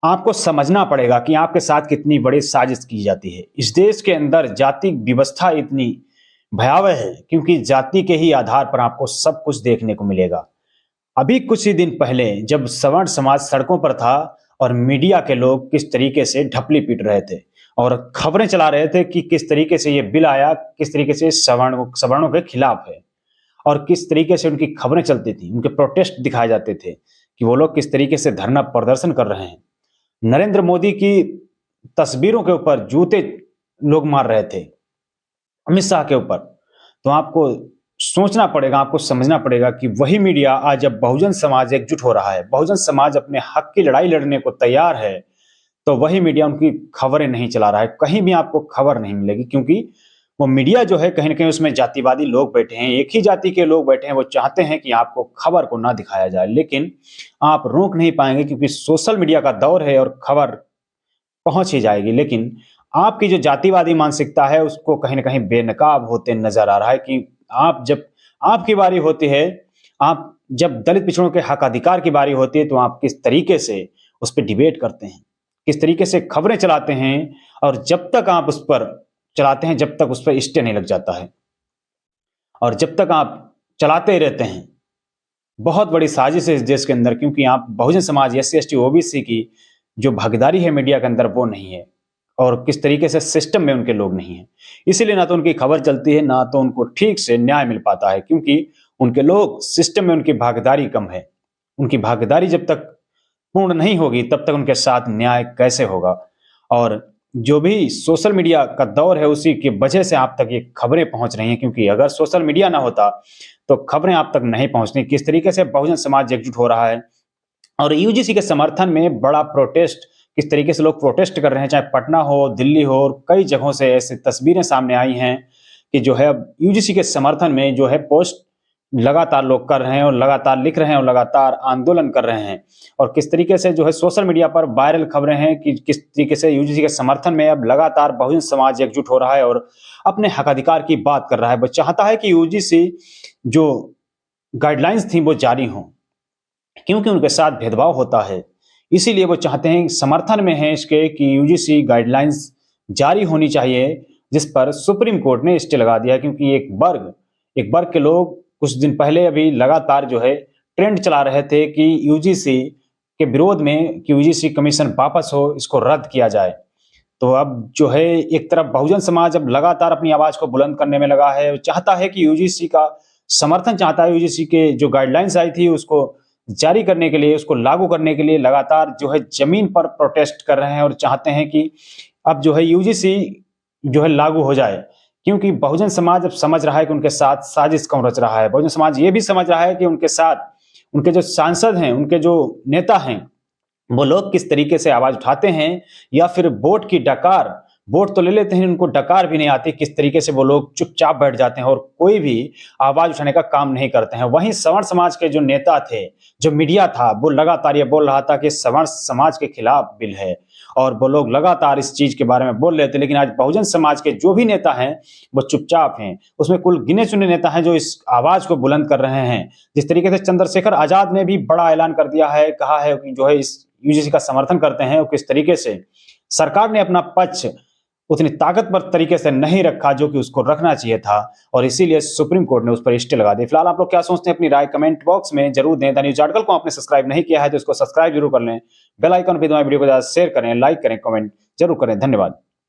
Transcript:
आपको समझना पड़ेगा कि आपके साथ कितनी बड़ी साजिश की जाती है। इस देश के अंदर जाति व्यवस्था इतनी भयावह है क्योंकि जाति के ही आधार पर आपको सब कुछ देखने को मिलेगा। अभी कुछ ही दिन पहले जब सवर्ण समाज सड़कों पर था और मीडिया के लोग किस तरीके से ढपली पीट रहे थे और खबरें चला रहे थे कि किस तरीके से ये बिल आया, किस तरीके से सवर्णों के खिलाफ है और किस तरीके से उनकी खबरें चलती थी, उनके प्रोटेस्ट दिखाए जाते थे कि वो लोग किस तरीके से धरना प्रदर्शन कर रहे हैं। नरेंद्र मोदी की तस्वीरों के ऊपर जूते लोग मार रहे थे, अमित शाह के ऊपर। तो आपको सोचना पड़ेगा, आपको समझना पड़ेगा कि वही मीडिया आज जब बहुजन समाज एकजुट हो रहा है, बहुजन समाज अपने हक की लड़ाई लड़ने को तैयार है, तो वही मीडिया उनकी खबरें नहीं चला रहा है। कहीं भी आपको खबर नहीं मिलेगी क्योंकि वो मीडिया जो है कहीं ना कहीं उसमें जातिवादी लोग बैठे हैं, एक ही जाति के लोग बैठे हैं। वो चाहते हैं कि आपको खबर को ना दिखाया जाए, लेकिन आप रोक नहीं पाएंगे क्योंकि सोशल मीडिया का दौर है और खबर पहुंच ही जाएगी। लेकिन आपकी जो जातिवादी मानसिकता है उसको कहीं ना कहीं बेनकाब होते नजर आ रहा है कि आप जब आपकी बारी होती है, आप जब दलित पिछड़ों के हक अधिकार की बारी होती है, तो आप किस तरीके से उस पर डिबेट करते हैं, किस तरीके से खबरें चलाते हैं। और जब तक आप उस पर चलाते हैं, जब तक उस पर स्टे नहीं लग जाता है और जब तक आप चलाते ही रहते हैं, बहुत बड़ी साजिश है इस देश के अंदर। क्योंकि आप Bahujan Samaj, SC ST OBC की जो भागीदारी है मीडिया के अंदर वो नहीं है और किस तरीके से सिस्टम में उनके लोग नहीं हैं, इसीलिए ना तो उनकी खबर चलती है, ना तो उनको ठीक से न्याय मिल पाता है। क्योंकि उनके लोग सिस्टम में, उनकी भागीदारी कम है। उनकी भागीदारी जब तक पूर्ण नहीं होगी तब तक उनके साथ न्याय कैसे होगा। और जो भी सोशल मीडिया का दौर है उसी की वजह से आप तक ये खबरें पहुंच रही हैं, क्योंकि अगर सोशल मीडिया ना होता तो खबरें आप तक नहीं पहुंचनी। किस तरीके से बहुजन समाज एकजुट हो रहा है और UGC के समर्थन में बड़ा प्रोटेस्ट, किस तरीके से लोग प्रोटेस्ट कर रहे हैं, चाहे पटना हो, दिल्ली हो, और कई जगहों से ऐसी तस्वीरें सामने आई हैं कि जो है UGC के समर्थन में जो है पोस्ट लगातार लोग कर रहे हैं और लगातार लिख रहे हैं और लगातार आंदोलन कर रहे हैं। और किस तरीके से जो है सोशल मीडिया पर वायरल खबरें हैं कि किस तरीके से UGC के समर्थन में अब लगातार बहुजन समाज एकजुट हो रहा है और अपने हक अधिकार की बात कर रहा है। वो चाहता है कि UGC जो गाइडलाइंस थी वो जारी हों, क्योंकि उनके साथ भेदभाव होता है। इसीलिए वो चाहते हैं, समर्थन में है इसके कि UGC गाइडलाइंस जारी होनी चाहिए, जिस पर सुप्रीम कोर्ट ने स्टे लगा दिया। क्योंकि एक वर्ग के लोग कुछ दिन पहले अभी लगातार जो है ट्रेंड चला रहे थे कि UGC के विरोध में कि UGC कमीशन वापस हो, इसको रद्द किया जाए। तो अब जो है एक तरफ बहुजन समाज अब लगातार अपनी आवाज को बुलंद करने में लगा है, चाहता है कि UGC का समर्थन चाहता है, UGC के जो गाइडलाइंस आई थी उसको जारी करने के लिए, उसको लागू करने के लिए लगातार जो है जमीन पर प्रोटेस्ट कर रहे हैं और चाहते हैं कि अब जो है UGC जो है लागू हो जाए। क्योंकि बहुजन समाज अब समझ रहा है कि उनके साथ साजिश कौन रच रहा है। बहुजन समाज ये भी समझ रहा है कि उनके साथ उनके जो सांसद हैं, उनके जो नेता हैं, वो लोग किस तरीके से आवाज उठाते हैं या फिर वोट की डकार, वोट तो ले लेते हैं, उनको डकार भी नहीं आती, किस तरीके से वो लोग चुपचाप बैठ जाते हैं और कोई भी आवाज उठाने का काम नहीं करते हैं। वहीं सवर्ण समाज के जो नेता थे, जो मीडिया था, वो लगातार ये बोल रहा था कि सवर्ण समाज के खिलाफ बिल है और वो लोग लगातार इस चीज के बारे में बोल रहे थे। लेकिन आज बहुजन समाज के जो भी नेता हैं वो चुपचाप हैं। उसमें कुल गिने चुने नेता हैं जो इस आवाज को बुलंद कर रहे हैं। जिस तरीके से चंद्रशेखर आजाद ने भी बड़ा ऐलान कर दिया है, कहा है कि जो है इस UGC का समर्थन करते हैं, और किस तरीके से सरकार ने अपना पक्ष उतनी ताकतवर तरीके से नहीं रखा जो कि उसको रखना चाहिए था, और इसीलिए सुप्रीम कोर्ट ने उस पर स्टे लगा दी। फिलहाल आप लोग क्या सोचते हैं, अपनी राय कमेंट बॉक्स में जरूर दें। द न्यूज आर्टिकल को आपने सब्सक्राइब नहीं किया है तो इसको सब्सक्राइब जरूर कर लें, बेल आइकन पे दबाएं, वीडियो को ज्यादा शेयर करें, लाइक करें, कमेंट जरूर करें। धन्यवाद।